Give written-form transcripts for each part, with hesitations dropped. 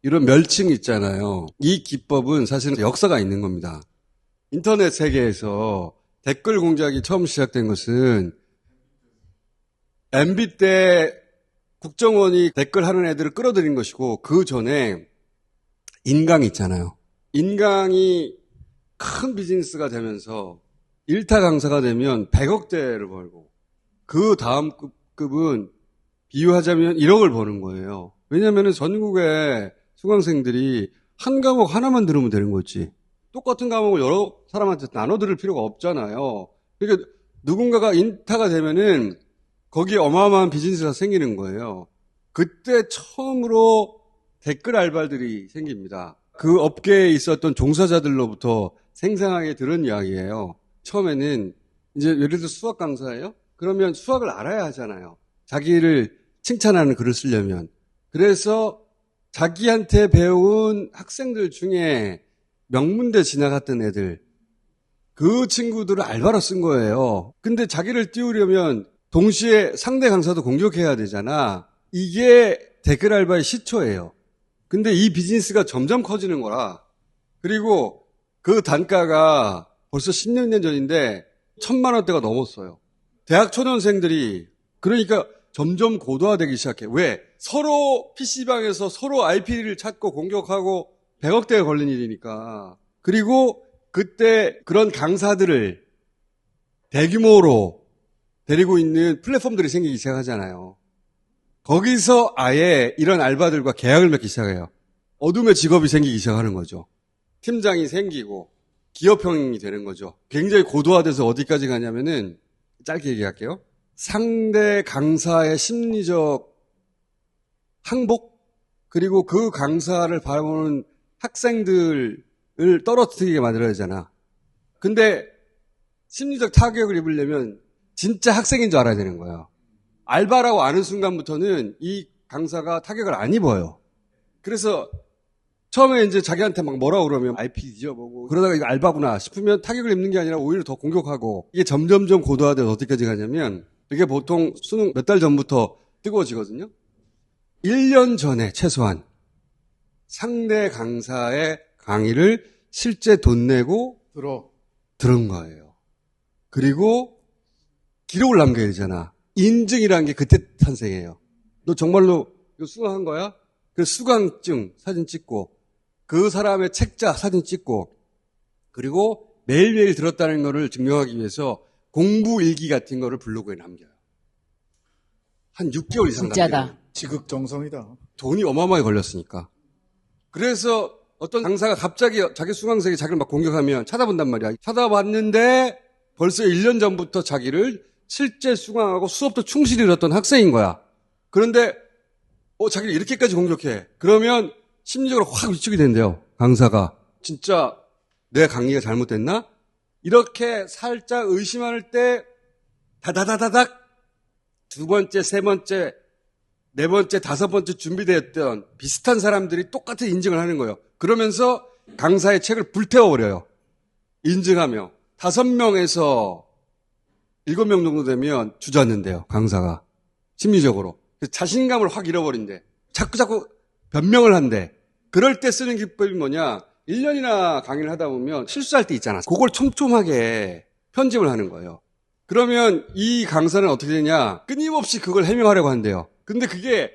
이런 멸칭 있잖아요. 이 기법은 사실은 역사가 있는 겁니다. 인터넷 세계에서 댓글 공작이 처음 시작된 것은 MB 때 국정원이 댓글하는 애들을 끌어들인 것이고 그 전에 인강 있잖아요. 인강이 큰 비즈니스가 되면서 일타 강사가 되면 100억대를 벌고 그 다음 급은 비유하자면 1억을 버는 거예요. 왜냐하면 전국의 수강생들이 한 과목 하나만 들으면 되는 거지. 똑같은 과목을 여러 사람한테 나눠 들을 필요가 없잖아요. 그러니까 누군가가 인타가 되면은 거기에 어마어마한 비즈니스가 생기는 거예요. 그때 처음으로 댓글 알바들이 생깁니다. 그 업계에 있었던 종사자들로부터 생생하게 들은 이야기예요. 처음에는 이제 예를 들어 수학 강사예요? 그러면 수학을 알아야 하잖아요. 자기를 칭찬하는 글을 쓰려면. 그래서 자기한테 배운 학생들 중에 명문대 지나갔던 애들, 그 친구들을 알바로 쓴 거예요. 근데 자기를 띄우려면 동시에 상대 강사도 공격해야 되잖아. 이게 댓글 알바의 시초예요. 근데 이 비즈니스가 점점 커지는 거라. 그리고 그 단가가 벌써 16년 전인데 1,000만 원대가 넘었어요. 대학 초년생들이 그러니까 점점 고도화되기 시작해. 왜? 서로 PC방에서 서로 IP를 찾고 공격하고 100억대가 걸린 일이니까. 그리고 그때 그런 강사들을 대규모로 데리고 있는 플랫폼들이 생기기 시작하잖아요. 거기서 아예 이런 알바들과 계약을 맺기 시작해요. 어둠의 직업이 생기기 시작하는 거죠. 팀장이 생기고 기업형이 되는 거죠. 굉장히 고도화돼서 어디까지 가냐면은 짧게 얘기할게요. 상대 강사의 심리적 항복 그리고 그 강사를 바라보는 학생들을 떨어뜨리게 만들어야 되잖아. 근데 심리적 타격을 입으려면 진짜 학생인 줄 알아야 되는 거예요. 알바라고 아는 순간부터는 이 강사가 타격을 안 입어요. 그래서 처음에 이제 자기한테 막 뭐라 그러면 IP 뒤져보고 그러다가 이거 알바구나 싶으면 타격을 입는 게 아니라 오히려 더 공격하고 이게 점점점 고도화돼서 어디까지 가냐면 이게 보통 수능 몇 달 전부터 뜨거워지거든요. 1년 전에 최소한 상대 강사의 강의를 실제 돈 내고 들은 거예요. 그리고 기록을 남겨야 되잖아. 인증이라는 게 그때 탄생해요. 너 정말로 이거 수강한 거야? 그 수강증 사진 찍고 그 사람의 책자 사진 찍고 그리고 매일매일 들었다는 거를 증명하기 위해서 공부 일기 같은 거를 블로그에 남겨요. 한 6개월 이상 진짜다. 남겨요. 지극정성이다. 돈이 어마어마하게 걸렸으니까. 그래서 어떤 강사가 갑자기 자기 수강생이 자기를 막 공격하면 찾아본단 말이야. 찾아봤는데 벌써 1년 전부터 자기를 실제 수강하고 수업도 충실히 들었던 학생인 거야. 그런데 자기를 이렇게까지 공격해. 그러면 심리적으로 확 위축이 된대요. 강사가. 진짜 내 강의가 잘못됐나? 이렇게 살짝 의심할 때 다다다다닥 두 번째, 세 번째, 네 번째, 다섯 번째 준비되었던 비슷한 사람들이 똑같은 인증을 하는 거예요. 그러면서 강사의 책을 불태워버려요. 인증하며. 5명에서 7명 정도 되면 주저앉는데요. 강사가. 심리적으로. 자신감을 확 잃어버린대. 자꾸 변명을 한대. 그럴 때 쓰는 기법이 뭐냐. 1년이나 강의를 하다 보면 실수할 때 있잖아. 그걸 촘촘하게 편집을 하는 거예요. 그러면 이 강사는 어떻게 되냐. 끊임없이 그걸 해명하려고 한대요. 근데 그게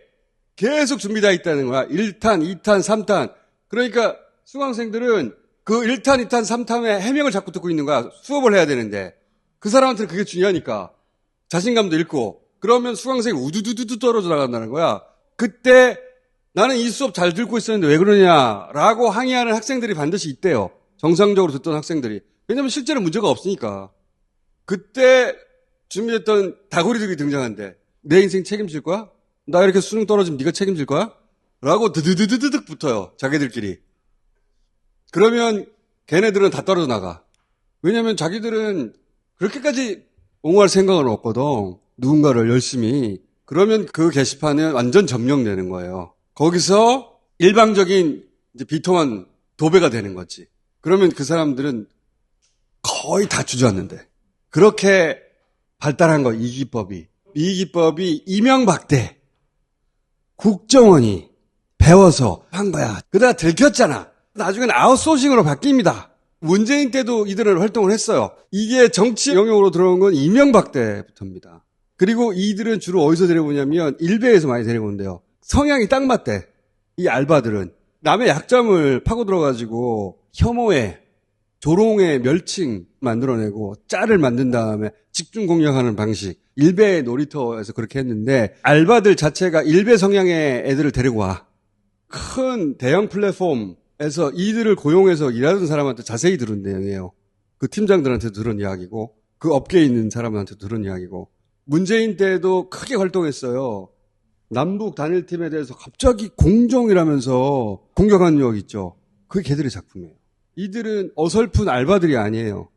계속 준비되어 있다는 거야. 1탄, 2탄, 3탄. 그러니까 수강생들은 그 1탄, 2탄, 3탄의 해명을 자꾸 듣고 있는 거야. 수업을 해야 되는데. 그 사람한테는 그게 중요하니까. 자신감도 잃고. 그러면 수강생이 우두두두두 떨어져 나간다는 거야. 그때 나는 이 수업 잘 듣고 있었는데 왜 그러냐라고 항의하는 학생들이 반드시 있대요. 정상적으로 듣던 학생들이. 왜냐면 실제로 문제가 없으니까. 그때 준비했던 다구리들이 등장한대. 내 인생 책임질 거야? 나 이렇게 수능 떨어지면 네가 책임질 거야? 라고 드드드드득 붙어요. 자기들끼리. 그러면 걔네들은 다 떨어져 나가. 왜냐면 자기들은 그렇게까지 옹호할 생각은 없거든. 누군가를 열심히. 그러면 그 게시판은 완전 점령되는 거예요. 거기서 일방적인 이제 비통한 도배가 되는 거지. 그러면 그 사람들은 거의 다 주저앉는데. 그렇게 발달한 거, 이 기법이. 이 기법이 이명박 때 국정원이 배워서 한 거야. 그러다 들켰잖아. 나중엔 아웃소싱으로 바뀝니다. 문재인 때도 이들은 활동을 했어요. 이게 정치 영역으로 들어온 건 이명박 때부터입니다. 그리고 이들은 주로 어디서 데려오냐면 일베에서 많이 데려오는데요. 성향이 딱 맞대. 이 알바들은. 남의 약점을 파고 들어가지고 혐오에 조롱의 멸칭 만들어내고 짤을 만든 다음에 집중 공략하는 방식. 일베 놀이터에서 그렇게 했는데 알바들 자체가 일베 성향의 애들을 데리고 와. 큰 대형 플랫폼에서 이들을 고용해서 일하던 사람한테 자세히 들은 내용이에요. 그 팀장들한테 들은 이야기고 그 업계에 있는 사람한테 들은 이야기고 문재인 때도 크게 활동했어요. 남북 단일팀에 대해서 갑자기 공정이라면서 공격한 적 있죠. 그게 걔들의 작품이에요. 이들은 어설픈 알바들이 아니에요.